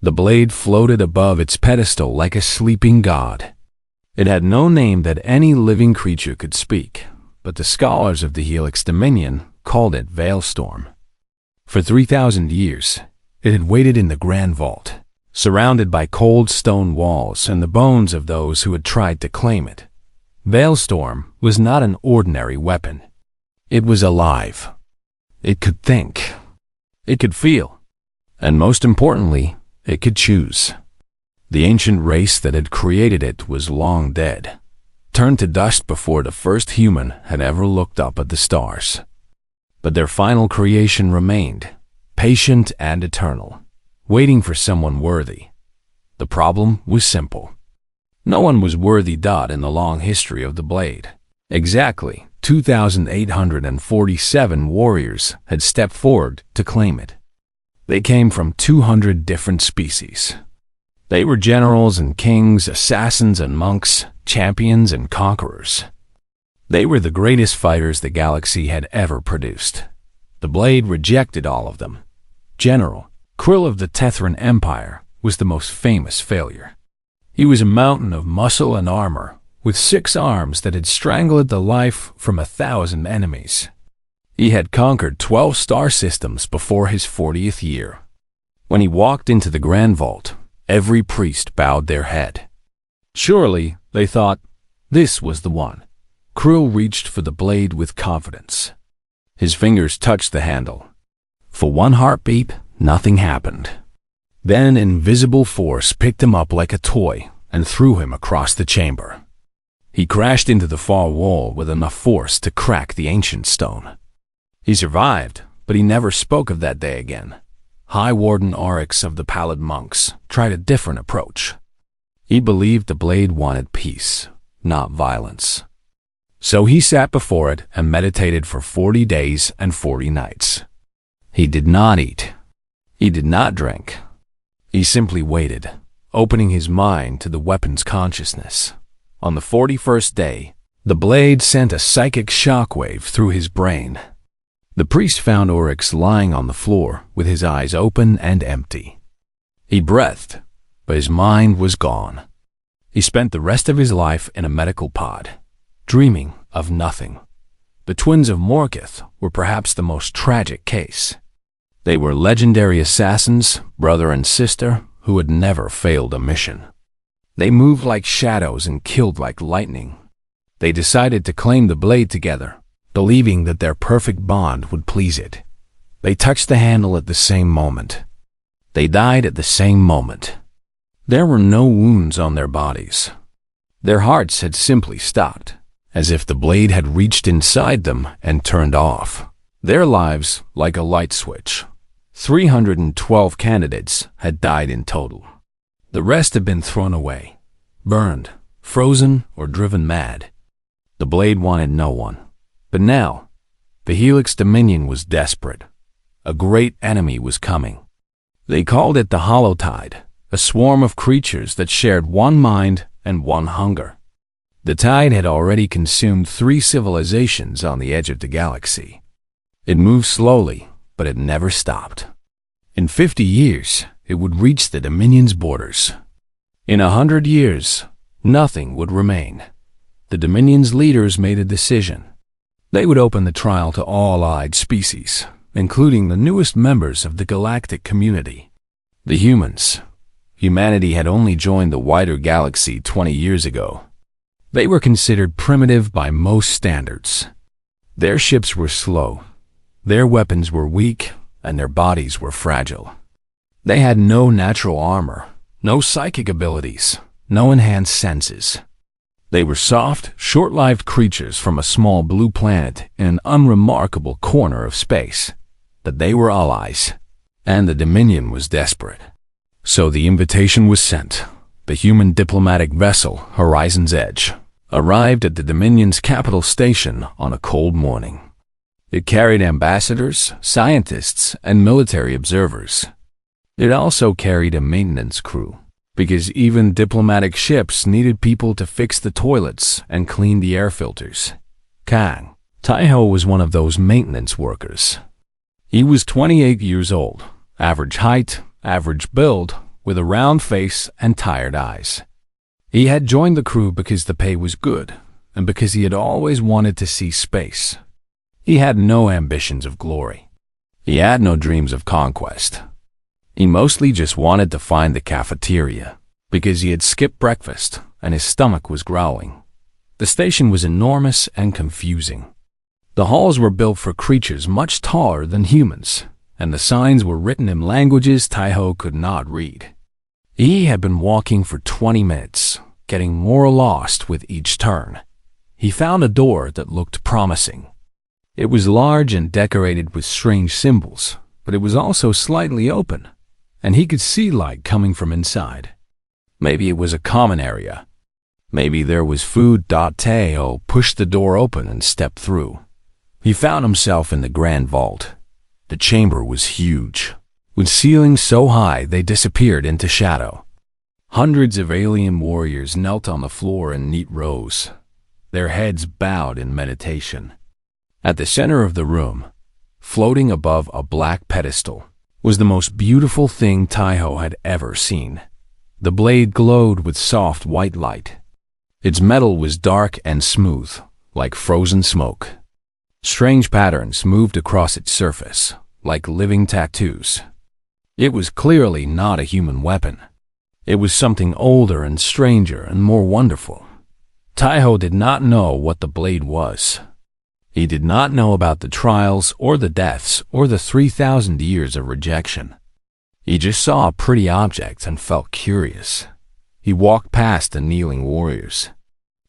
The blade floated above its pedestal like a sleeping god. It had no name that any living creature could speak, but the scholars of the Helix Dominion called it Veilstorm. For 3,000 years, it had waited in the Grand Vault, surrounded by cold stone walls and the bones of those who had tried to claim it. Veilstorm was not an ordinary weapon. It was alive. It could think. It could feel. And most importantly, it could choose. The ancient race that had created it was long dead, turned to dust before the first human had ever looked up at the stars. But their final creation remained, patient and eternal, waiting for someone worthy. The problem was simple. No one was worthy. In the long history of the blade, exactly 2,847 warriors had stepped forward to claim it. They came from 200 different species. They were generals and kings, assassins and monks, champions and conquerors. They were the greatest fighters the galaxy had ever produced. The blade rejected all of them. General Krill of the Tethran Empire was the most famous failure. He was a mountain of muscle and armor, with 6 arms that had strangled the life from 1,000 enemies. He had conquered 12 star systems before his 40th year. When he walked into the Grand Vault, every priest bowed their head. Surely, they thought, this was the one. Krill reached for the blade with confidence. His fingers touched the handle. For one heartbeat, nothing happened. Then an invisible force picked him up like a toy and threw him across the chamber. He crashed into the far wall with enough force to crack the ancient stone. He survived, but he never spoke of that day again. High Warden Oryx of the Pallid Monks tried a different approach. He believed the blade wanted peace, not violence. So he sat before it and meditated for 40 days and 40 nights. He did not eat. He did not drink. He simply waited, opening his mind to the weapon's consciousness. On the 41st day, the blade sent a psychic shockwave through his brain. The priest found Oryx lying on the floor with his eyes open and empty. He breathed, but his mind was gone. He spent the rest of his life in a medical pod, dreaming of nothing. The twins of Morkith were perhaps the most tragic case. They were legendary assassins, brother and sister, who had never failed a mission. They moved like shadows and killed like lightning. They decided to claim the blade together, believing that their perfect bond would please it. They touched the handle at the same moment. They died at the same moment. There were no wounds on their bodies. Their hearts had simply stopped, as if the blade had reached inside them and turned off. Their lives like a light switch. 312 candidates had died in total. The rest had been thrown away, burned, frozen, or driven mad. The blade wanted no one. But now, the Helix Dominion was desperate. A great enemy was coming. They called it the Holotide, a swarm of creatures that shared one mind and one hunger. The tide had already consumed 3 civilizations on the edge of the galaxy. It moved slowly, but it never stopped. In 50 years, it would reach the Dominion's borders. In 100 years, nothing would remain. The Dominion's leaders made a decision. They would open the trial to all allied species, including the newest members of the galactic community, the humans. Humanity had only joined the wider galaxy 20 years ago. They were considered primitive by most standards. Their ships were slow, their weapons were weak, and their bodies were fragile. They had no natural armor, no psychic abilities, no enhanced senses. They were soft, short-lived creatures from a small blue planet in an unremarkable corner of space. But they were allies, and the Dominion was desperate. So the invitation was sent. The human diplomatic vessel, Horizon's Edge, arrived at the Dominion's capital station on a cold morning. It carried ambassadors, scientists, and military observers. It also carried a maintenance crew, because even diplomatic ships needed people to fix the toilets and clean the air filters. Kang Taiho was one of those maintenance workers. He was 28 years old, average height, average build, with a round face and tired eyes. He had joined the crew because the pay was good, and because he had always wanted to see space. He had no ambitions of glory. He had no dreams of conquest. He mostly just wanted to find the cafeteria, because he had skipped breakfast and his stomach was growling. The station was enormous and confusing. The halls were built for creatures much taller than humans, and the signs were written in languages Taiho could not read. He had been walking for 20 minutes, getting more lost with each turn. He found a door that looked promising. It was large and decorated with strange symbols, but it was also slightly open, and he could see light coming from inside. Maybe it was a common area. Maybe there was food. Taiho pushed the door open and stepped through. He found himself in the grand vault. The chamber was huge, with ceilings so high they disappeared into shadow. Hundreds of alien warriors knelt on the floor in neat rows, their heads bowed in meditation. At the center of the room, floating above a black pedestal, was the most beautiful thing Taiho had ever seen. The blade glowed with soft white light. Its metal was dark and smooth, like frozen smoke. Strange patterns moved across its surface, like living tattoos. It was clearly not a human weapon. It was something older and stranger and more wonderful. Taiho did not know what the blade was. He did not know about the trials or the deaths or the 3,000 years of rejection. He just saw a pretty object and felt curious. He walked past the kneeling warriors.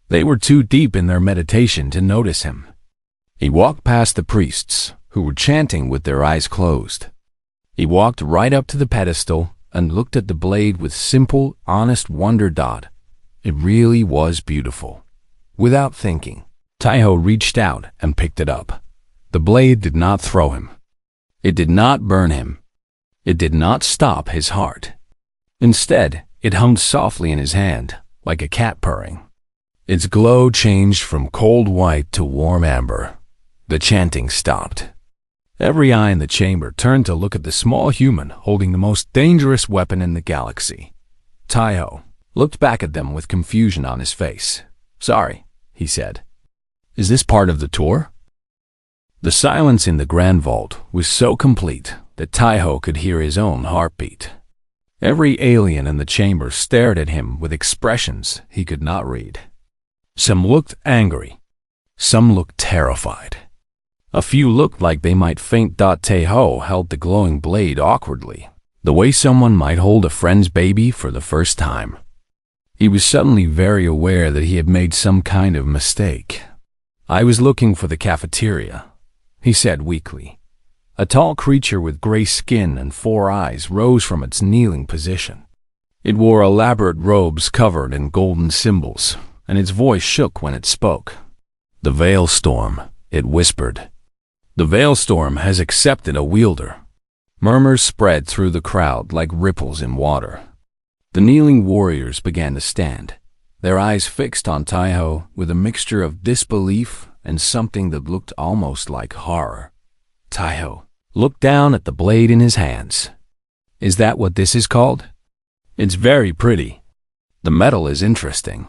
They were too deep in their meditation to notice him. He walked past the priests, who were chanting with their eyes closed. He walked right up to the pedestal and looked at the blade with simple, honest wonder. It really was beautiful. Without thinking, Taiho reached out and picked it up. The blade did not throw him. It did not burn him. It did not stop his heart. Instead, it hummed softly in his hand, like a cat purring. Its glow changed from cold white to warm amber. The chanting stopped. Every eye in the chamber turned to look at the small human holding the most dangerous weapon in the galaxy. Taiho looked back at them with confusion on his face. "Sorry," he said. "Is this part of the tour?" The silence in the grand vault was so complete that Taiho could hear his own heartbeat. Every alien in the chamber stared at him with expressions he could not read. Some looked angry. Some looked terrified. A few looked like they might faint. Taiho held the glowing blade awkwardly, the way someone might hold a friend's baby for the first time. He was suddenly very aware that he had made some kind of mistake. "I was looking for the cafeteria," he said weakly. A tall creature with gray skin and 4 eyes rose from its kneeling position. It wore elaborate robes covered in golden symbols, and its voice shook when it spoke. "The Veil Storm," it whispered. "The Veil Storm has accepted a wielder." Murmurs spread through the crowd like ripples in water. The kneeling warriors began to stand, their eyes fixed on Taiho with a mixture of disbelief and something that looked almost like horror. Taiho looked down at the blade in his hands. "Is that what this is called?" "It's very pretty. The metal is interesting.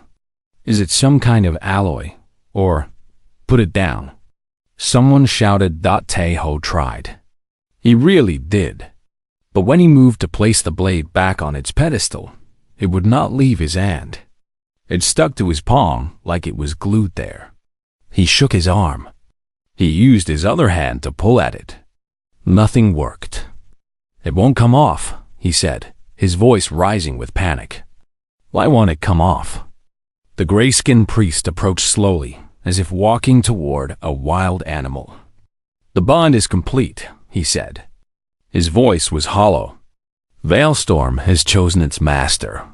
Is it some kind of alloy? Or, put it down." Someone shouted. Taiho tried. He really did. But when he moved to place the blade back on its pedestal, it would not leave his hand. It stuck to his palm like it was glued there. He shook his arm. He used his other hand to pull at it. Nothing worked. "It won't come off," he said, his voice rising with panic. "Why won't it come off?" The gray-skinned priest approached slowly, as if walking toward a wild animal. "The bond is complete," he said. His voice was hollow. "Veilstorm has chosen its master.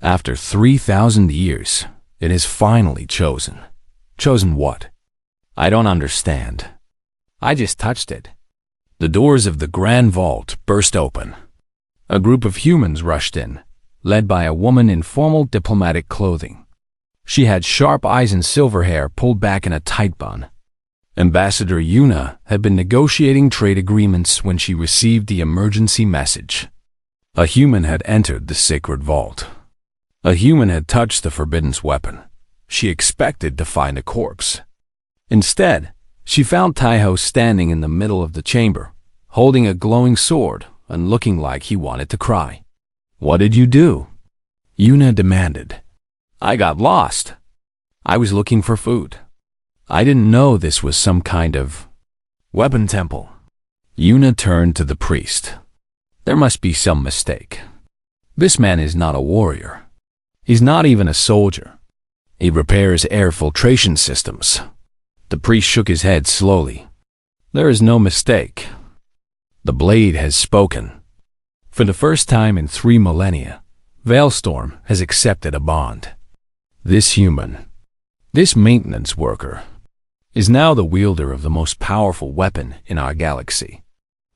After 3,000 years, it is finally chosen." "Chosen what?" "I don't understand. I just touched it." The doors of the grand vault burst open. A group of humans rushed in, led by a woman in formal diplomatic clothing. She had sharp eyes and silver hair pulled back in a tight bun. Ambassador Yuna had been negotiating trade agreements when she received the emergency message. A human had entered the sacred vault. A human had touched the forbidden weapon. She expected to find a corpse. Instead, she found Taiho standing in the middle of the chamber, holding a glowing sword and looking like he wanted to cry. "What did you do?" Yuna demanded. "I got lost. I was looking for food. I didn't know this was some kind of weapon temple." Yuna turned to the priest. "There must be some mistake. This man is not a warrior. He's not even a soldier. He repairs air filtration systems." The priest shook his head slowly. "There is no mistake. The blade has spoken. For the first time in 3 millennia, Veilstorm has accepted a bond. This human, this maintenance worker, is now the wielder of the most powerful weapon in our galaxy."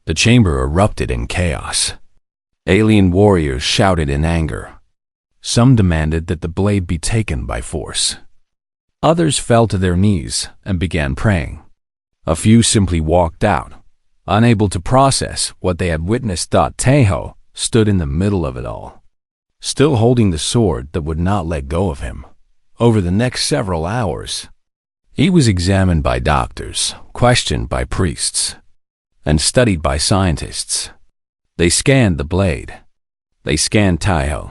The chamber erupted in chaos. Alien warriors shouted in anger. Some demanded that the blade be taken by force. Others fell to their knees and began praying. A few simply walked out, unable to process what they had witnessed. Taiho stood in the middle of it all, still holding the sword that would not let go of him. Over the next several hours, he was examined by doctors, questioned by priests, and studied by scientists. They scanned the blade. They scanned Taiho.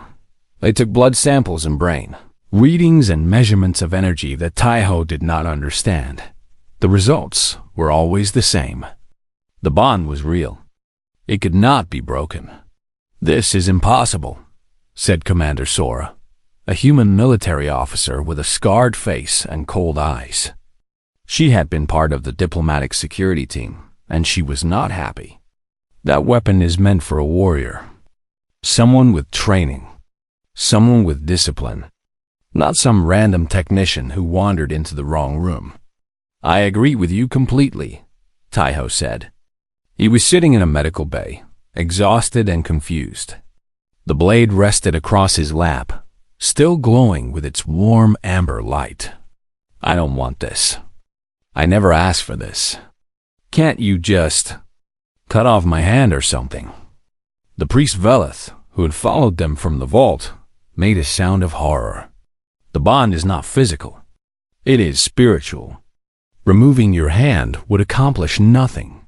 They took blood samples and brain, readings and measurements of energy that Taiho did not understand. The results were always the same. The bond was real. It could not be broken. "This is impossible," said Commander Sora, a human military officer with a scarred face and cold eyes. She had been part of the diplomatic security team, and she was not happy. "That weapon is meant for a warrior. Someone with training. Someone with discipline. Not some random technician who wandered into the wrong room." "I agree with you completely," Taiho said. He was sitting in a medical bay, exhausted and confused. The blade rested across his lap, still glowing with its warm amber light. "I don't want this. I never asked for this. Can't you just cut off my hand or something?" The priest Velith, who had followed them from the vault, made a sound of horror. "The bond is not physical. It is spiritual. Removing your hand would accomplish nothing.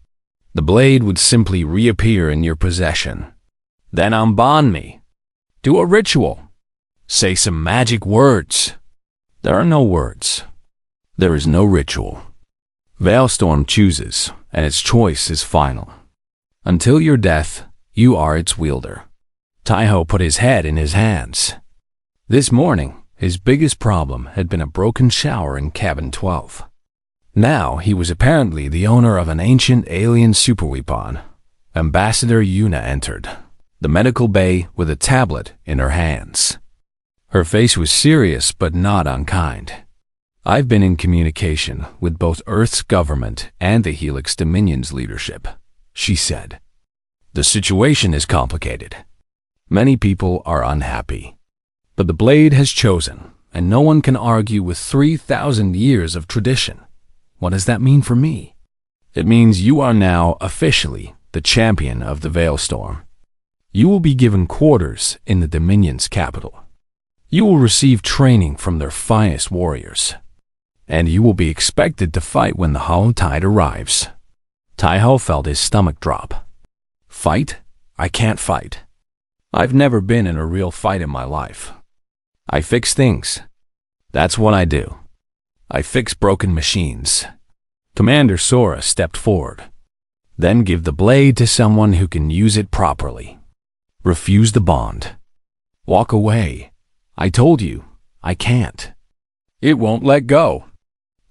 The blade would simply reappear in your possession. Then unbond me. Do a ritual. Say some magic words." "There are no words. There is no ritual. Veilstorm chooses, and its choice is final. Until your death, you are its wielder." Taiho put his head in his hands. This morning, his biggest problem had been a broken shower in Cabin 12. Now he was apparently the owner of an ancient alien superweapon. Ambassador Yuna entered the medical bay with a tablet in her hands. Her face was serious but not unkind. "I've been in communication with both Earth's government and the Helix Dominion's leadership," she said. "The situation is complicated. Many people are unhappy. But the blade has chosen, and no one can argue with 3,000 years of tradition. What does that mean for me? It means you are now officially the champion of the Veilstorm. You will be given quarters in the Dominion's capital. You will receive training from their finest warriors. And you will be expected to fight when the Hollow Tide arrives." Taiho felt his stomach drop. "Fight? I can't fight. I've never been in a real fight in my life. I fix things. That's what I do. I fix broken machines." Commander Sora stepped forward. "Then give the blade to someone who can use it properly. Refuse the bond. Walk away. I told you, I can't. It won't let go.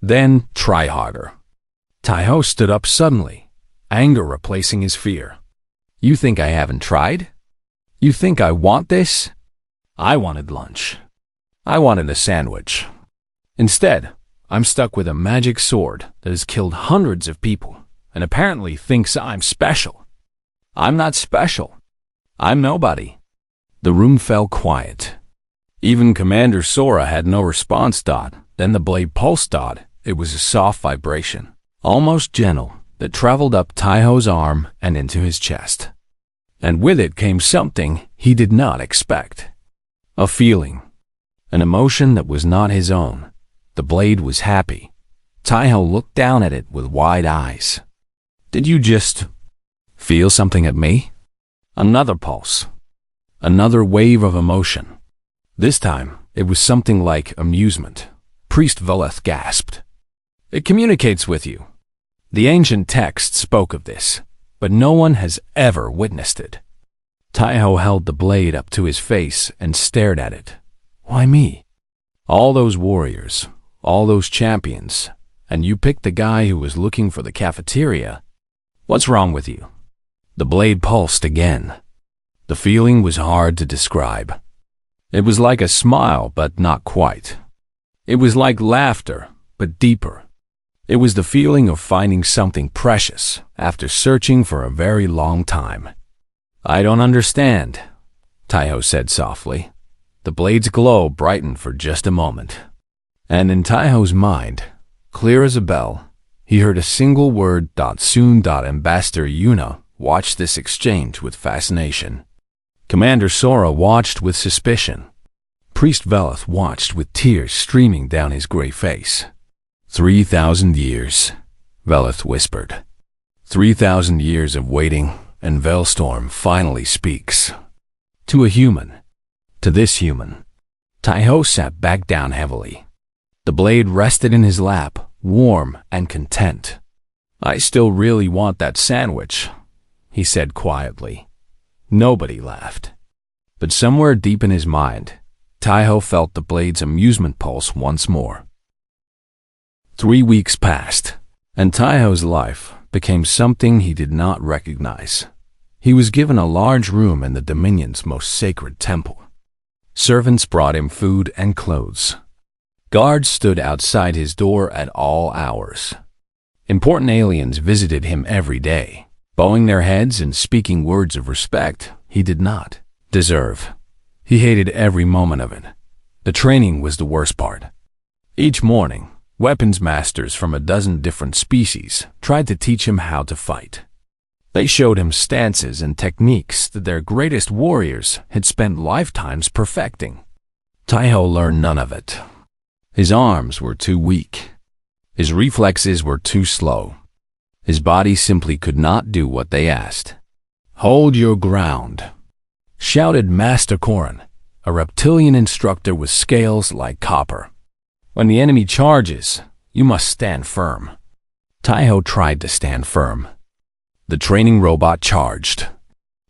Then try harder." Taiho stood up suddenly, anger replacing his fear. "You think I haven't tried? You think I want this? I wanted lunch. I wanted a sandwich. Instead, I'm stuck with a magic sword that has killed hundreds of people and apparently thinks I'm special. I'm not special. I'm nobody." The room fell quiet. Even Commander Sora had no response. Then the blade pulsed. It was a soft vibration, almost gentle, that traveled up Taiho's arm and into his chest. And with it came something he did not expect. A feeling. An emotion that was not his own. The blade was happy. Taiho looked down at it with wide eyes. Did you just feel something at me? Another pulse. Another wave of emotion. This time, it was something like amusement. Priest Veleth gasped. It communicates with you. The ancient text spoke of this, but no one has ever witnessed it. Taiho held the blade up to his face and stared at it. Why me? All those warriors, all those champions, and you picked the guy who was looking for the cafeteria. What's wrong with you? The blade pulsed again. The feeling was hard to describe. It was like a smile, but not quite. It was like laughter, but deeper. It was the feeling of finding something precious after searching for a very long time. I don't understand, Taiho said softly. The blade's glow brightened for just a moment. And in Taiho's mind, clear as a bell, he heard a single word. Soon. Ambassador Yuna watched this exchange with fascination. Commander Sora watched with suspicion. Priest Veleth watched with tears streaming down his gray face. 3,000 years, Veleth whispered. 3,000 years of waiting, and Velstorm finally speaks. To a human. To this human. Taiho sat back down heavily. The blade rested in his lap, warm and content. I still really want that sandwich, he said quietly. Nobody laughed. But somewhere deep in his mind, Taiho felt the blade's amusement pulse once more. 3 weeks passed, and Taiho's life became something he did not recognize. He was given a large room in the Dominion's most sacred temple. Servants brought him food and clothes. Guards stood outside his door at all hours. Important aliens visited him every day, bowing their heads and speaking words of respect he did not deserve. He hated every moment of it. The training was the worst part. Each morning, weapons masters from a dozen different species tried to teach him how to fight. They showed him stances and techniques that their greatest warriors had spent lifetimes perfecting. Taiho learned none of it. His arms were too weak. His reflexes were too slow. His body simply could not do what they asked. Hold your ground, shouted Master Korin, a reptilian instructor with scales like copper. When the enemy charges, you must stand firm. Taiho tried to stand firm. The training robot charged.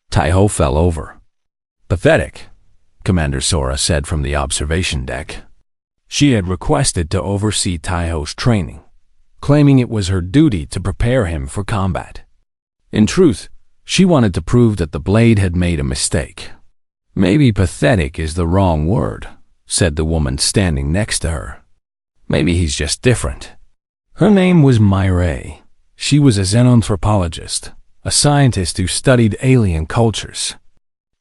Taiho fell over. Pathetic, Commander Sora said from the observation deck. She had requested to oversee Taiho's training, claiming it was her duty to prepare him for combat. In truth, she wanted to prove that the blade had made a mistake. Maybe pathetic is the wrong word, said the woman standing next to her. Maybe he's just different. Her name was Myrae. She was a xenanthropologist, a scientist who studied alien cultures.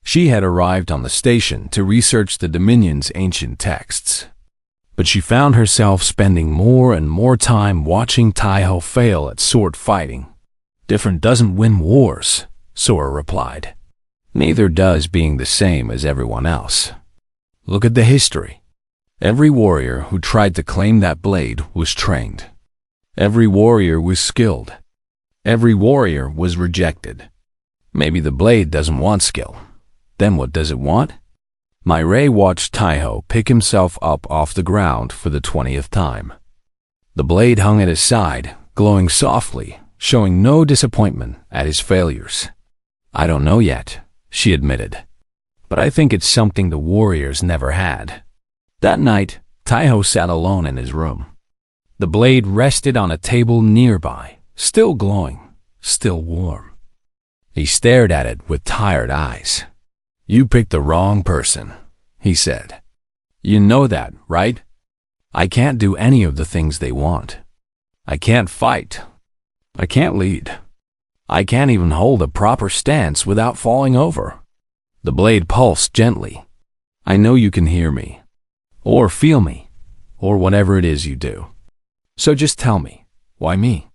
She had arrived on the station to research the Dominion's ancient texts. But she found herself spending more and more time watching Taiho fail at sword fighting. Different doesn't win wars, Sora replied. Neither does being the same as everyone else. Look at the history. Every warrior who tried to claim that blade was trained. Every warrior was skilled. Every warrior was rejected. Maybe the blade doesn't want skill. Then what does it want? Myrae watched Taiho pick himself up off the ground for the 20th time. The blade hung at his side, glowing softly, showing no disappointment at his failures. I don't know yet, she admitted. But I think it's something the warriors never had. That night, Taiho sat alone in his room. The blade rested on a table nearby, still glowing, still warm. He stared at it with tired eyes. You picked the wrong person, he said. You know that, right? I can't do any of the things they want. I can't fight. I can't lead. I can't even hold a proper stance without falling over. The blade pulsed gently. I know you can hear me, or feel me, or whatever it is you do. So just tell me, why me?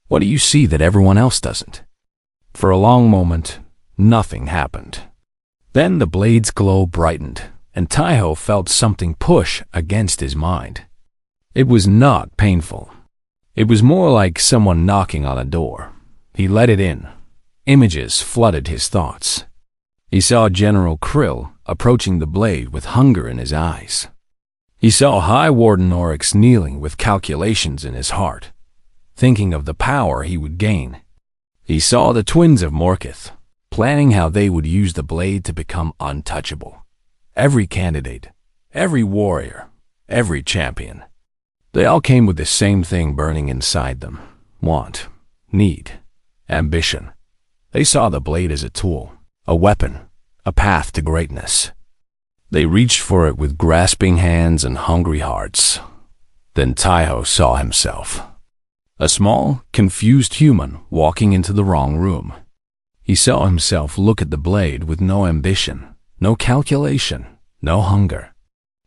What do you see that everyone else doesn't? For a long moment, Nothing happened. Then the blade's glow brightened, and Taiho felt something push against his mind. It was not painful. It was more like someone knocking on a door. He let it in. Images flooded his thoughts. He saw General Krill approaching the blade with hunger in his eyes. He saw High Warden Oryx kneeling with calculations in his heart, thinking of the power he would gain. He saw the twins of Morkith, planning how they would use the blade to become untouchable. Every candidate, every warrior, every champion. They all came with the same thing burning inside them: want, need, ambition. They saw the blade as a tool, a weapon, a path to greatness. They reached for it with grasping hands and hungry hearts. Then Taiho saw himself. A small, confused human walking into the wrong room. He saw himself look at the blade with no ambition, no calculation, no hunger.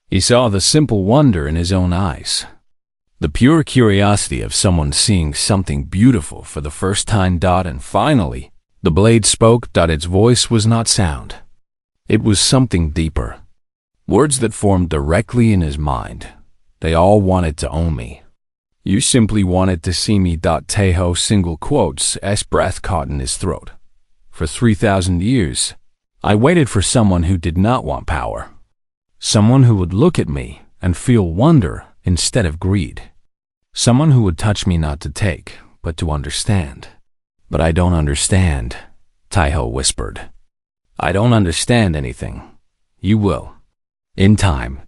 He saw the simple wonder in his own eyes. The pure curiosity of someone seeing something beautiful for the first time. And finally, the blade spoke. Its voice was not sound. It was something deeper. Words that formed directly in his mind. They all wanted to own me. You simply wanted to see me. Taiho single quotes as breath caught in his throat. For 3,000 years, I waited for someone who did not want power. Someone who would look at me and feel wonder instead of greed. Someone who would touch me not to take, but to understand. But I don't understand, Taiho whispered. I don't understand anything. You will. In time.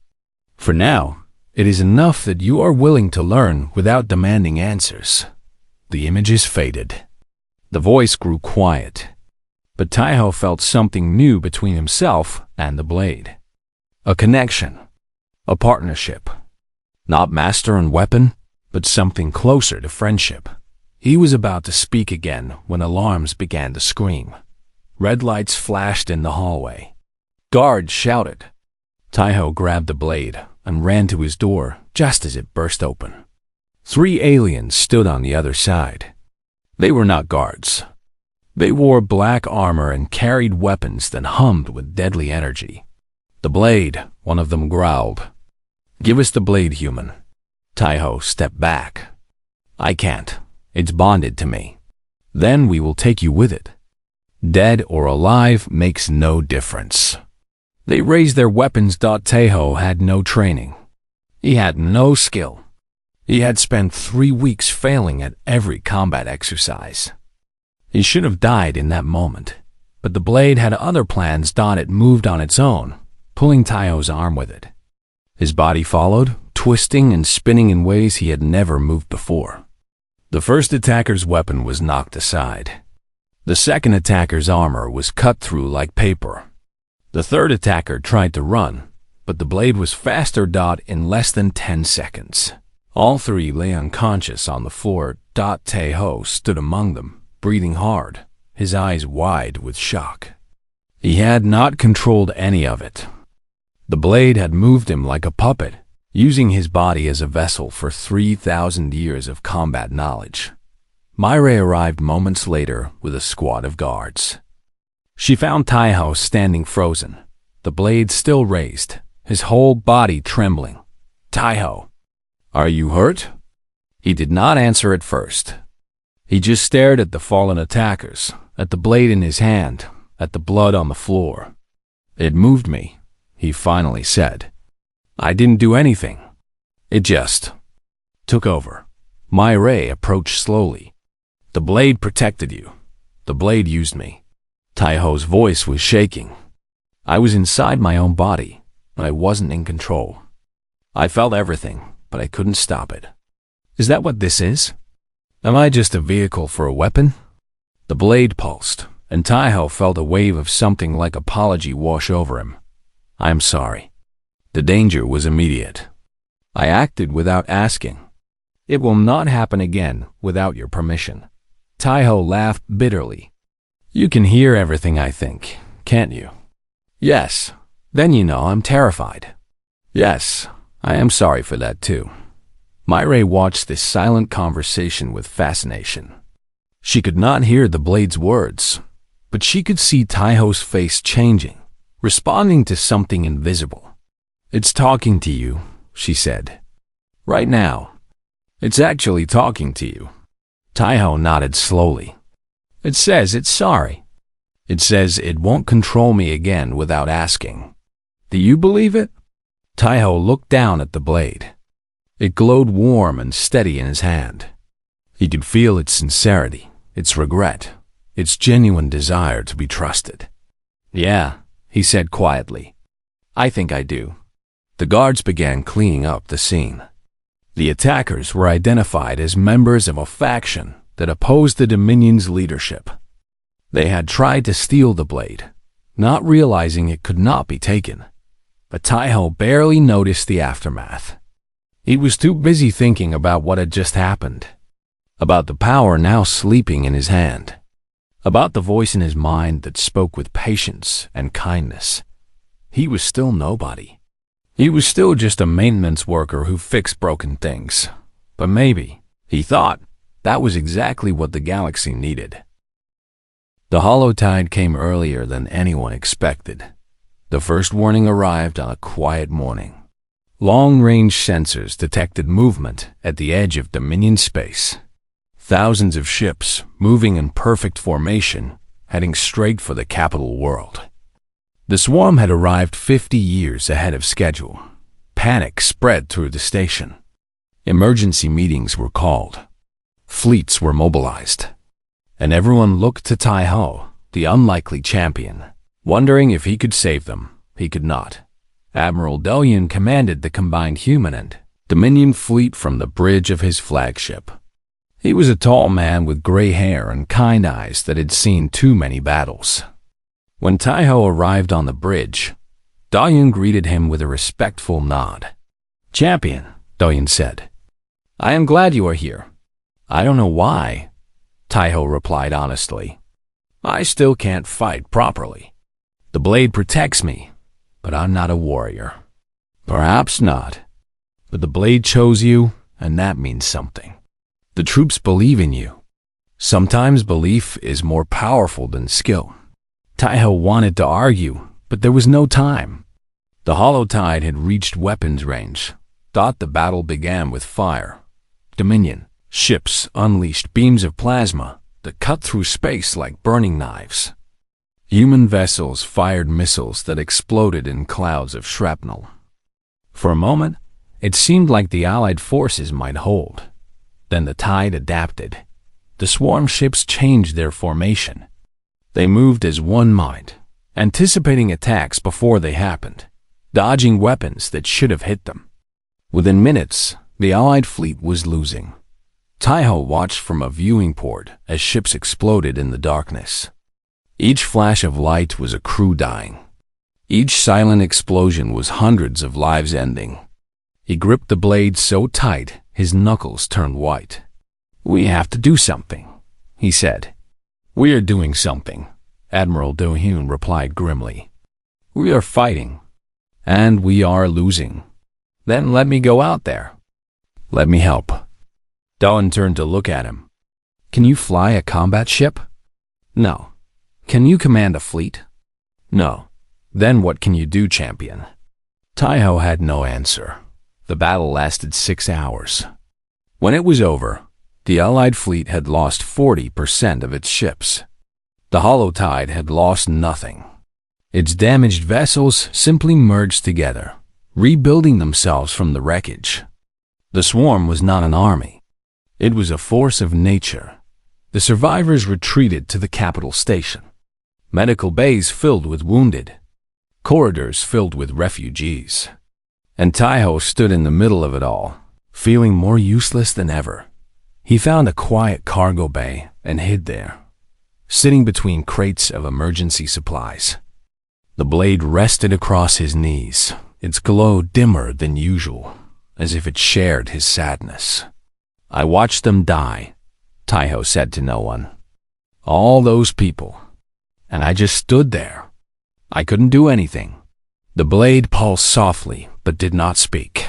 For now, it is enough that you are willing to learn without demanding answers. The images faded. The voice grew quiet. But Taiho felt something new between himself and the blade. A connection. A partnership. Not master and weapon, but something closer to friendship. He was about to speak again when alarms began to scream. Red lights flashed in the hallway. Guards shouted. Taiho grabbed the blade and ran to his door just as it burst open. 3 aliens stood on the other side. They were not guards. They wore black armor and carried weapons that hummed with deadly energy. The blade, one of them growled. Give us the blade, human. Taiho stepped back. I can't. It's bonded to me. Then we will take you with it. Dead or alive makes no difference. They raised their weapons. Taiho had no training. He had no skill. He had spent 3 weeks failing at every combat exercise. He should have died in that moment, but the blade had other plans. It moved on its own, pulling Taiho's arm with it. His body followed, twisting and spinning in ways he had never moved before. The first attacker's weapon was knocked aside. The second attacker's armor was cut through like paper. The third attacker tried to run, but the blade was faster. In less than 10 seconds. All 3 lay unconscious on the floor. Taiho stood among them, breathing hard, his eyes wide with shock. He had not controlled any of it. The blade had moved him like a puppet, using his body as a vessel for 3,000 years of combat knowledge. Myre arrived moments later with a squad of guards. She found Taiho standing frozen, the blade still raised, his whole body trembling. Taiho, are you hurt? He did not answer at first. He just stared at the fallen attackers, at the blade in his hand, at the blood on the floor. It moved me, he finally said. I didn't do anything. It just took over. Myre approached slowly. The blade protected you. The blade used me. Taiho's voice was shaking. I was inside my own body, but I wasn't in control. I felt everything, but I couldn't stop it. Is that what this is? Am I just a vehicle for a weapon? The blade pulsed, and Taiho felt a wave of something like apology wash over him. I'm sorry. The danger was immediate. I acted without asking. It will not happen again without your permission. Taiho laughed bitterly. You can hear everything I think, can't you? Yes. Then you know I'm terrified. Yes, I am sorry for that too. Myre watched this silent conversation with fascination. She could not hear the blade's words. but she could see Taiho's face changing, responding to something invisible. "It's talking to you," she said. "Right now. It's actually talking to you." Taiho nodded slowly. "It says it's sorry. It says it won't control me again without asking. Do you believe it?" Taiho looked down at the blade. It glowed warm and steady in his hand. He could feel its sincerity, its regret, its genuine desire to be trusted. "Yeah," he said quietly. "I think I do." The guards began cleaning up the scene. The attackers were identified as members of a faction that opposed the Dominion's leadership. They had tried to steal the blade, not realizing it could not be taken. But Taiho barely noticed the aftermath. He was too busy thinking about what had just happened, about the power now sleeping in his hand, about the voice in his mind that spoke with patience and kindness. He was still nobody. He was still just a maintenance worker who fixed broken things. But maybe, he thought, that was exactly what the galaxy needed. The holotide came earlier than anyone expected. The first warning arrived on a quiet morning. Long-range sensors detected movement at the edge of Dominion space. Thousands of ships moving in perfect formation, heading straight for the capital world. The swarm had arrived 50 years ahead of schedule. Panic spread through the station. Emergency meetings were called. Fleets were mobilized. And everyone looked to Taiho, the unlikely champion, wondering if he could save them. He could not. Admiral Delian commanded the combined human and Dominion fleet from the bridge of his flagship. He was a tall man with gray hair and kind eyes that had seen too many battles. When Taiho arrived on the bridge, Dalian greeted him with a respectful nod. "Champion," Dalian said, "I am glad you are here." "I don't know why," Taiho replied honestly. "I still can't fight properly. The blade protects me, but I'm not a warrior." "Perhaps not. But the blade chose you, and that means something. The troops believe in you. Sometimes belief is more powerful than skill." Taiho wanted to argue, but there was no time. The holotide had reached weapons range. Thought the battle began with fire. Dominion ships unleashed beams of plasma that cut through space like burning knives. Human vessels fired missiles that exploded in clouds of shrapnel. For a moment, it seemed like the Allied forces might hold. Then the tide adapted. The swarm ships changed their formation. They moved as one mind, anticipating attacks before they happened, dodging weapons that should have hit them. Within minutes, the Allied fleet was losing. Taiho watched from a viewing port as ships exploded in the darkness. Each flash of light was a crew dying. Each silent explosion was hundreds of lives ending. He gripped the blade so tight his knuckles turned white. "We have to do something," he said. "We are doing something," Admiral Do-hyun replied grimly. "We are fighting, and we are losing. Then let me go out there. Let me help." Dawn turned to look at him. "Can you fly a combat ship?" "No." "Can you command a fleet?" "No." "Then what can you do, champion?" Taiho had no answer. The battle lasted 6 hours. When it was over, the Allied fleet had lost 40% of its ships. The holotide had lost nothing. Its damaged vessels simply merged together, rebuilding themselves from the wreckage. The swarm was not an army. It was a force of nature. The survivors retreated to the capital station. Medical bays filled with wounded. Corridors filled with refugees. And Taiho stood in the middle of it all, feeling more useless than ever. He found a quiet cargo bay and hid there, sitting between crates of emergency supplies. The blade rested across his knees, its glow dimmer than usual, as if it shared his sadness. "I watched them die," Taiho said to no one. "All those people. And I just stood there. I couldn't do anything." The blade pulsed softly, but did not speak.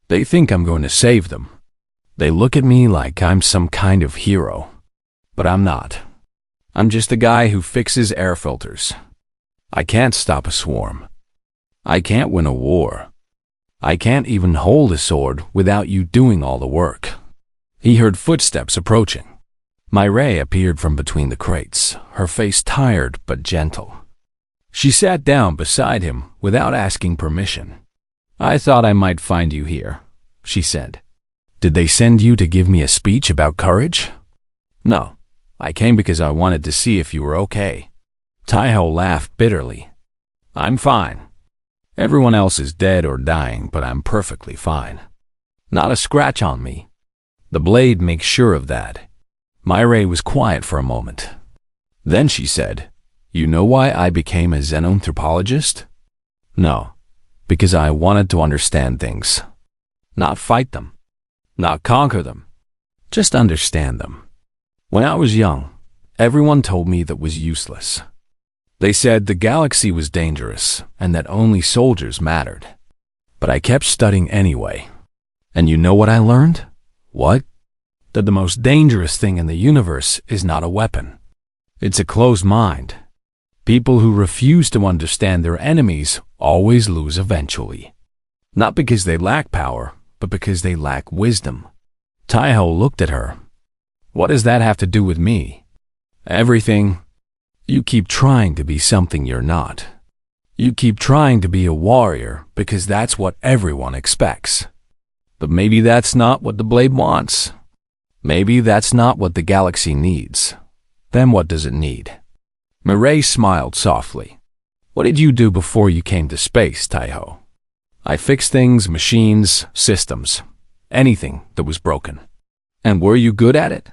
"They think I'm going to save them. They look at me like I'm some kind of hero. But I'm not. I'm just a guy who fixes air filters. I can't stop a swarm. I can't win a war. I can't even hold a sword without you doing all the work." He heard footsteps approaching. Mireille appeared from between the crates, her face tired but gentle. She sat down beside him without asking permission. "I thought I might find you here," she said. "Did they send you to give me a speech about courage?" "No, I came because I wanted to see if you were okay." Taiho laughed bitterly. "I'm fine. Everyone else is dead or dying, but I'm perfectly fine. Not a scratch on me. The blade makes sure of that." Mireille was quiet for a moment. Then she said, "You know why I became a xenanthropologist?" "No, because I wanted to understand things. Not fight them. Not conquer them. Just understand them. When I was young, everyone told me that was useless. They said the galaxy was dangerous and that only soldiers mattered. But I kept studying anyway. And you know what I learned? What? That the most dangerous thing in the universe is not a weapon. It's a closed mind. People who refuse to understand their enemies always lose eventually. Not because they lack power, but because they lack wisdom." Taiho looked at her. "What does that have to do with me?" "Everything. You keep trying to be something you're not. You keep trying to be a warrior because that's what everyone expects. But maybe that's not what the blade wants. Maybe that's not what the galaxy needs. Then what does it need?" Mireille smiled softly. "What did you do before you came to space, Taiho?" "I fixed things, machines, systems, anything that was broken." "And were you good at it?"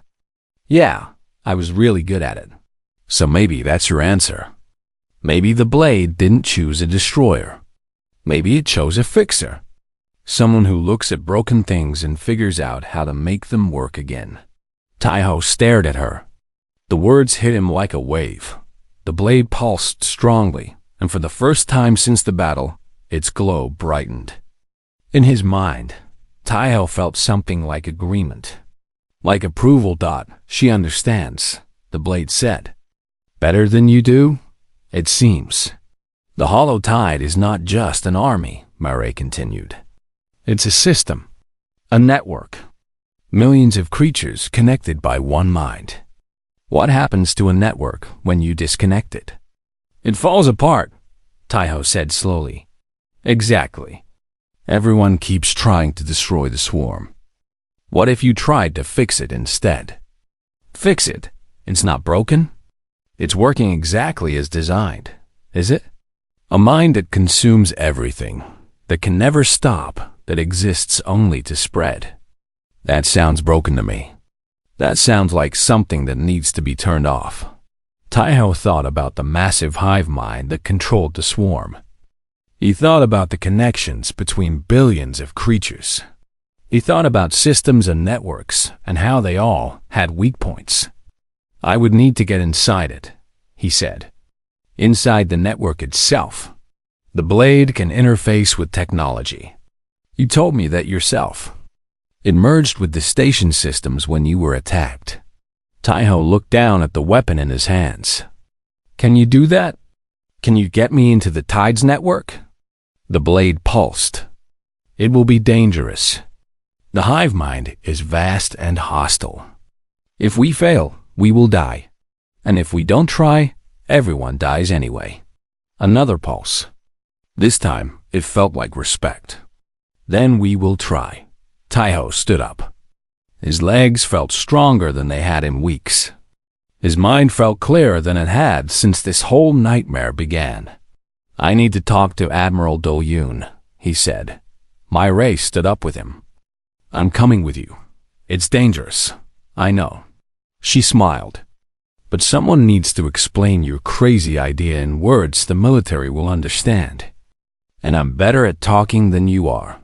"Yeah, I was really good at it." "So maybe that's your answer. Maybe the blade didn't choose a destroyer. Maybe it chose a fixer. Someone who looks at broken things and figures out how to make them work again." Taiho stared at her. The words hit him like a wave. The blade pulsed strongly, and for the first time since the battle, its glow brightened. In his mind, Taiho felt something like agreement. "Like approval. She understands," the blade said. "Better than you do? It seems." "The Hollow Tide is not just an army," Mireille continued. "It's a system, a network. Millions of creatures connected by one mind. What happens to a network when you disconnect it?" "It falls apart," Taiho said slowly. "Exactly. Everyone keeps trying to destroy the swarm. What if you tried to fix it instead?" "Fix it? It's not broken? It's working exactly as designed, is it?" "A mind that consumes everything, that can never stop, that exists only to spread. That sounds broken to me. That sounds like something that needs to be turned off." Taiho thought about the massive hive mind that controlled the swarm. He thought about the connections between billions of creatures. He thought about systems and networks and how they all had weak points. "I would need to get inside it," he said. "Inside the network itself. The blade can interface with technology. You told me that yourself. It merged with the station systems when you were attacked." Taiho looked down at the weapon in his hands. "Can you do that? Can you get me into the Tides network?" The blade pulsed. "It will be dangerous. The hive mind is vast and hostile. If we fail, we will die. And if we don't try, everyone dies anyway." Another pulse. This time, it felt like respect. "Then we will try." Taiho stood up. His legs felt stronger than they had in weeks. His mind felt clearer than it had since this whole nightmare began. "I need to talk to Admiral Do-yoon," he said. Mireille stood up with him. "I'm coming with you. It's dangerous, I know." She smiled. "But someone needs to explain your crazy idea in words the military will understand. And I'm better at talking than you are."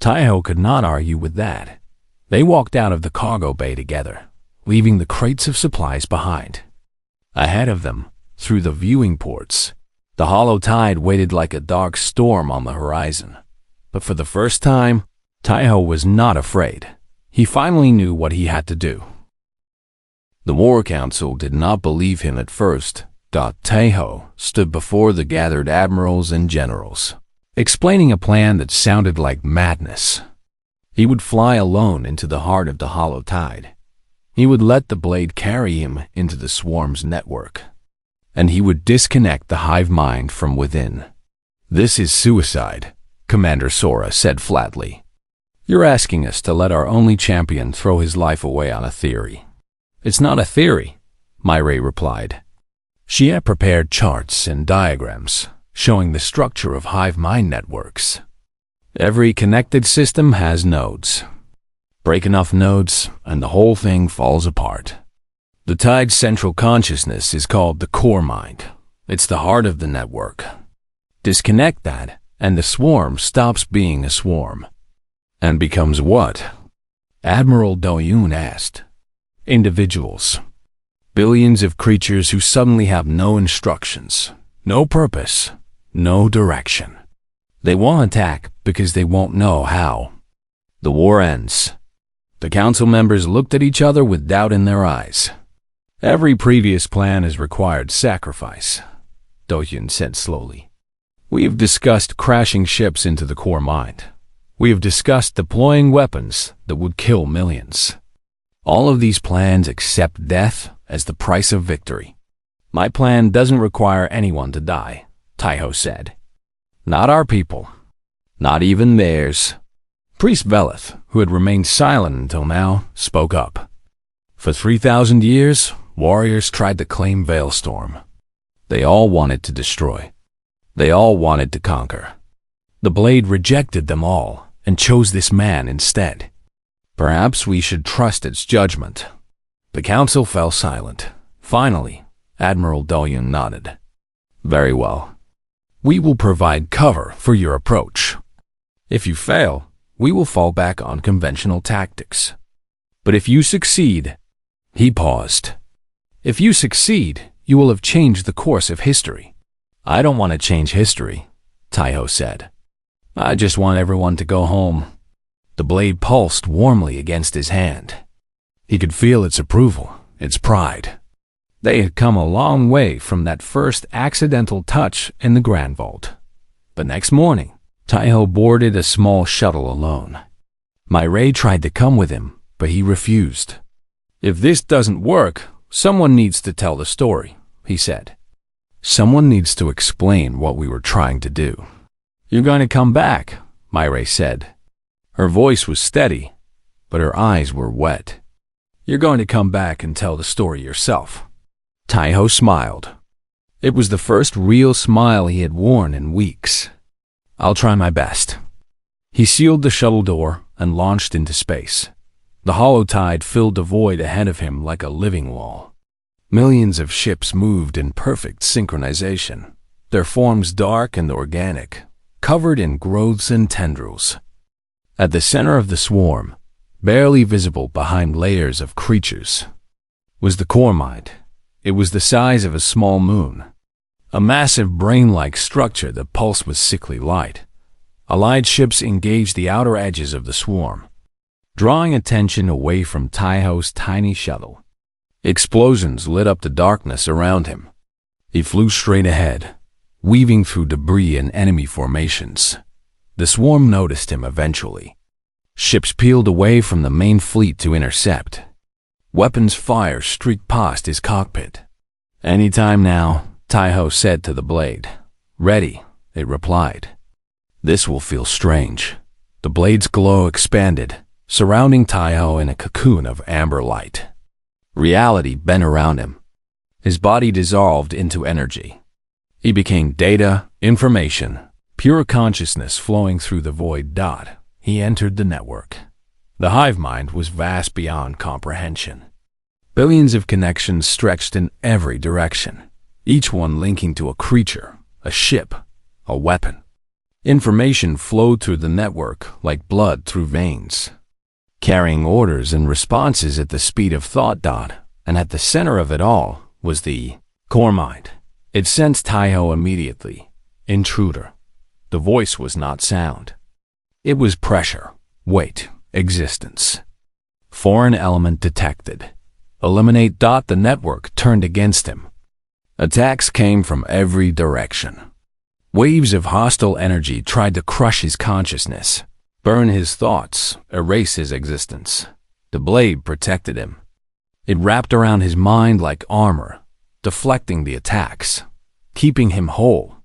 Taiho could not argue with that. They walked out of the cargo bay together, leaving the crates of supplies behind. Ahead of them, through the viewing ports, the hollow tide waited like a dark storm on the horizon. But for the first time, Taiho was not afraid. He finally knew what he had to do. The War Council did not believe him at first. Taiho stood before the gathered admirals and generals, explaining a plan that sounded like madness. He would fly alone into the heart of the hollow tide. He would let the blade carry him into the swarm's network, and he would disconnect the hive mind from within. "This is suicide," Commander Sora said flatly. "You're asking us to let our only champion throw his life away on a theory." "It's not a theory," Myray replied. She had prepared charts and diagrams showing the structure of hive mind networks. Every connected system has nodes. Break enough nodes, and the whole thing falls apart. The tide's central consciousness is called the core mind. It's the heart of the network. Disconnect that, and the swarm stops being a swarm. And becomes what? Admiral Doyun asked. Individuals. Billions of creatures who suddenly have no instructions, no purpose, no direction. They won't attack because they won't know how. The war ends. The council members looked at each other with doubt in their eyes. "Every previous plan has required sacrifice," Doyun said slowly. "We have discussed crashing ships into the core mind. We have discussed deploying weapons that would kill millions. All of these plans accept death as the price of victory. My plan doesn't require anyone to die," Taiho said. "Not our people. Not even theirs." Priest Velith, who had remained silent until now, spoke up. "For 3,000 years, warriors tried to claim Veilstorm. They all wanted to destroy. They all wanted to conquer. The blade rejected them all and chose this man instead. Perhaps we should trust its judgment." The council fell silent. Finally, Admiral Doyun nodded. "Very well. We will provide cover for your approach. If you fail, we will fall back on conventional tactics. But if you succeed—" He paused. "If you succeed, you will have changed the course of history." "I don't want to change history," Taiho said. "I just want everyone to go home." The blade pulsed warmly against his hand. He could feel its approval, its pride. They had come a long way from that first accidental touch in the Grand Vault. The next morning, Taiho boarded a small shuttle alone. Myray tried to come with him, but he refused. "If this doesn't work, someone needs to tell the story," he said. "Someone needs to explain what we were trying to do." "You're going to come back," Myray said. Her voice was steady, but her eyes were wet. "You're going to come back and tell the story yourself." Taiho smiled. It was the first real smile he had worn in weeks. "I'll try my best." He sealed the shuttle door and launched into space. The hollow tide filled the void ahead of him like a living wall. Millions of ships moved in perfect synchronization, their forms dark and organic, covered in growths and tendrils. At the center of the swarm, barely visible behind layers of creatures, was the core mind. It was the size of a small moon, a massive brain-like structure that pulsed with sickly light. Allied ships engaged the outer edges of the swarm, drawing attention away from Taiho's tiny shuttle. Explosions lit up the darkness around him. He flew straight ahead, weaving through debris and enemy formations. The swarm noticed him eventually. Ships peeled away from the main fleet to intercept. Weapons fire streaked past his cockpit. "Any time now," Taiho said to the blade. "Ready," it replied. "This will feel strange." The blade's glow expanded, surrounding Taiho in a cocoon of amber light. Reality bent around him. His body dissolved into energy. He became data, information, pure consciousness flowing through the void. He entered the network. The hive mind was vast beyond comprehension. Billions of connections stretched in every direction, each one linking to a creature, a ship, a weapon. Information flowed through the network like blood through veins, carrying orders and responses at the speed of thought. And at the center of it all was the core mind. It sensed Taiho immediately. Intruder. The voice was not sound. It was pressure, weight, existence. Foreign element detected. eliminate. The network turned against him. Attacks came from every direction. Waves of hostile energy tried to crush his consciousness, burn his thoughts, erase his existence. The blade protected him. It wrapped around his mind like armor, deflecting the attacks, keeping him whole.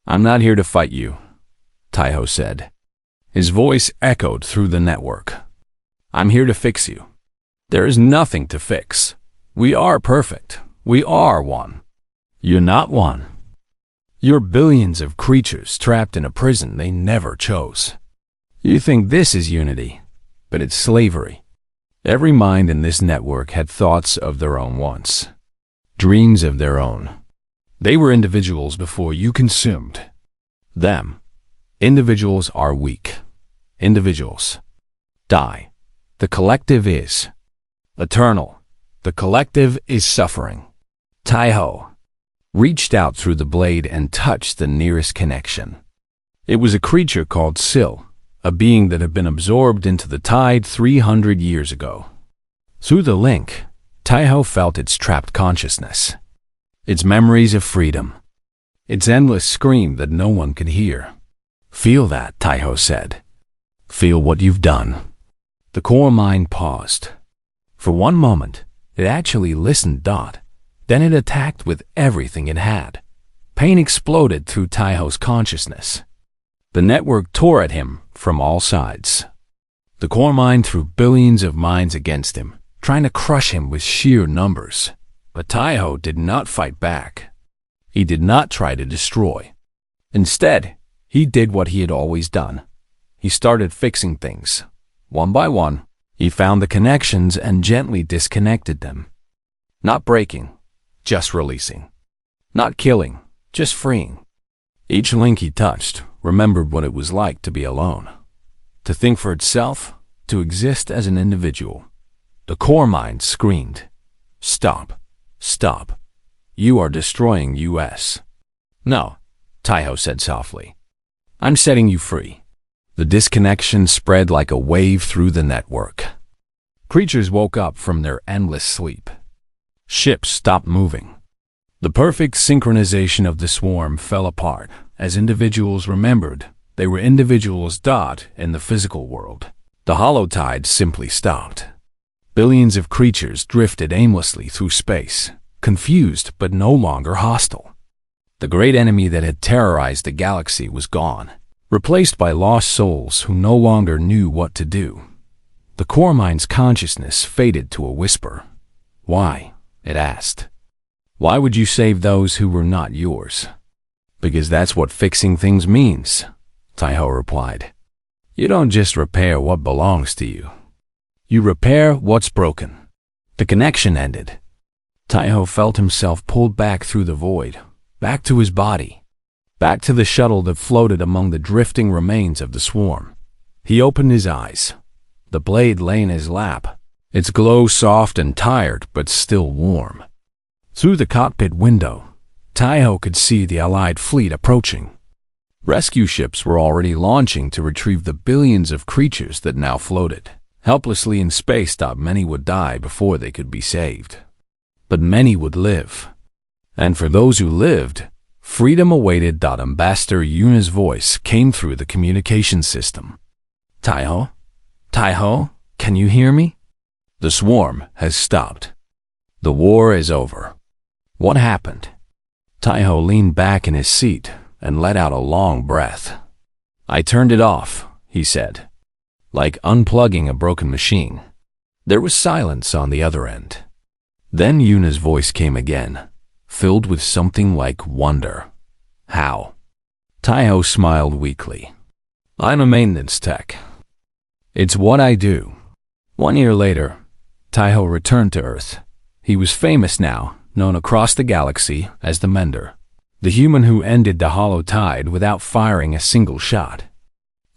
"I'm not here to fight you," Taiho said. His voice echoed through the network. "I'm here to fix you. There is nothing to fix. We are perfect. We are one. You're not one. You're billions of creatures trapped in a prison they never chose. You think this is unity, but it's slavery." Every mind in this network had thoughts of their own once, dreams of their own. They were individuals before you consumed them. Individuals are weak. Individuals die. The collective is eternal. The collective is suffering. Taiho reached out through the blade and touched the nearest connection. It was a creature called Sil, a being that had been absorbed into the tide 300 years ago. Through the link, Taiho felt its trapped consciousness, its memories of freedom, its endless scream that no one could hear. "Feel that," Taiho said. "Feel what you've done." The core mind paused. For one moment, it actually listened. Then it attacked with everything it had. Pain exploded through Taiho's consciousness. The network tore at him from all sides. The core mind threw billions of minds against him, trying to crush him with sheer numbers. But Taiho did not fight back. He did not try to destroy. Instead, he did what he had always done. He started fixing things. One by one, he found the connections and gently disconnected them. Not breaking, just releasing. Not killing, just freeing. Each link he touched remembered what it was like to be alone, to think for itself, to exist as an individual. The core mind screamed, "Stop, stop. You are destroying us." "No," Taiho said softly. "I'm setting you free." The disconnection spread like a wave through the network. Creatures woke up from their endless sleep. Ships stopped moving. The perfect synchronization of the swarm fell apart as individuals remembered they were individuals. In the physical world, the hollow tide simply stopped. Billions of creatures drifted aimlessly through space, confused but no longer hostile. The great enemy that had terrorized the galaxy was gone, replaced by lost souls who no longer knew what to do. The core mind's consciousness faded to a whisper. "Why?" it asked. "Why would you save those who were not yours?" "Because that's what fixing things means," Taiho replied. "You don't just repair what belongs to you. You repair what's broken." The connection ended. Taiho felt himself pulled back through the void, back to his body, back to the shuttle that floated among the drifting remains of the swarm. He opened his eyes. The blade lay in his lap, its glow soft and tired but still warm. Through the cockpit window, Taiho could see the Allied fleet approaching. Rescue ships were already launching to retrieve the billions of creatures that now floated helplessly in space. Many would die before they could be saved, but many would live. And for those who lived, freedom awaited. Ambassador Yuna's voice came through the communication system. "Taiho? Taiho, can you hear me? The swarm has stopped. The war is over." "What happened?" Taiho leaned back in his seat and let out a long breath. "I turned it off," he said, like unplugging a broken machine. There was silence on the other end. Then Yuna's voice came again, filled with something like wonder. "How?" Taiho smiled weakly. "I'm a maintenance tech. It's what I do." 1 year later, Taiho returned to Earth. He was famous now, known across the galaxy as the Mender, the human who ended the hollow tide without firing a single shot.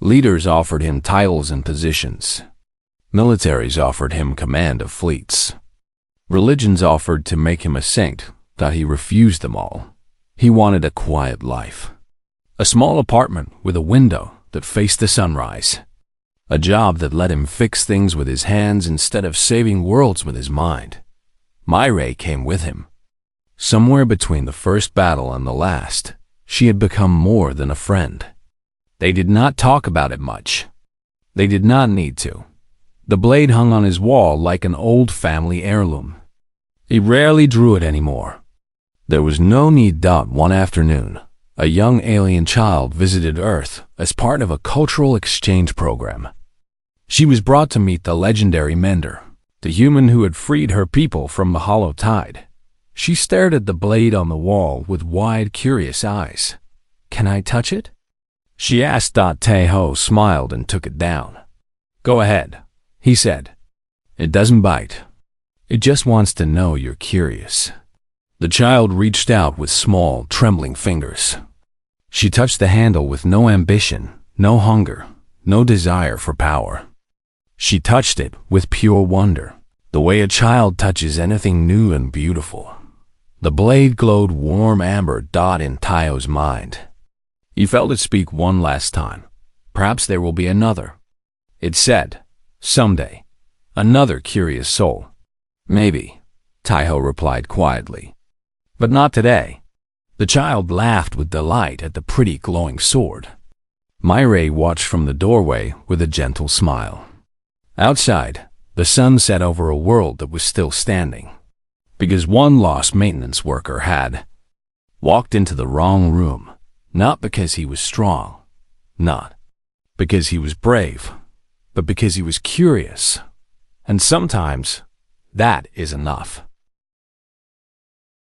Leaders offered him titles and positions. Militaries offered him command of fleets. Religions offered to make him a saint, but he refused them all. He wanted a quiet life. A small apartment with a window that faced the sunrise. A job that let him fix things with his hands instead of saving worlds with his mind. Myra came with him. Somewhere between the first battle and the last, she had become more than a friend. They did not talk about it much. They did not need to. The blade hung on his wall like an old family heirloom. He rarely drew it anymore. There was no need. One afternoon, a young alien child visited Earth as part of a cultural exchange program. She was brought to meet the legendary Mender, the human who had freed her people from the hollow tide. She stared at the blade on the wall with wide, curious eyes. "Can I touch it?" she asked. Taeho smiled and took it down. "Go ahead," he said. "It doesn't bite. It just wants to know you're curious." The child reached out with small, trembling fingers. She touched the handle with no ambition, no hunger, no desire for power. She touched it with pure wonder, the way a child touches anything new and beautiful. The blade glowed warm amber. In Taeho's mind, he felt it speak one last time. "Perhaps there will be another," it said. "Someday. Another curious soul." "Maybe," Taeho replied quietly. "But not today." The child laughed with delight at the pretty glowing sword. Myra watched from the doorway with a gentle smile. Outside, the sun set over a world that was still standing, because one lost maintenance worker had walked into the wrong room, not because he was strong, not because he was brave, but because he was curious. And sometimes, that is enough.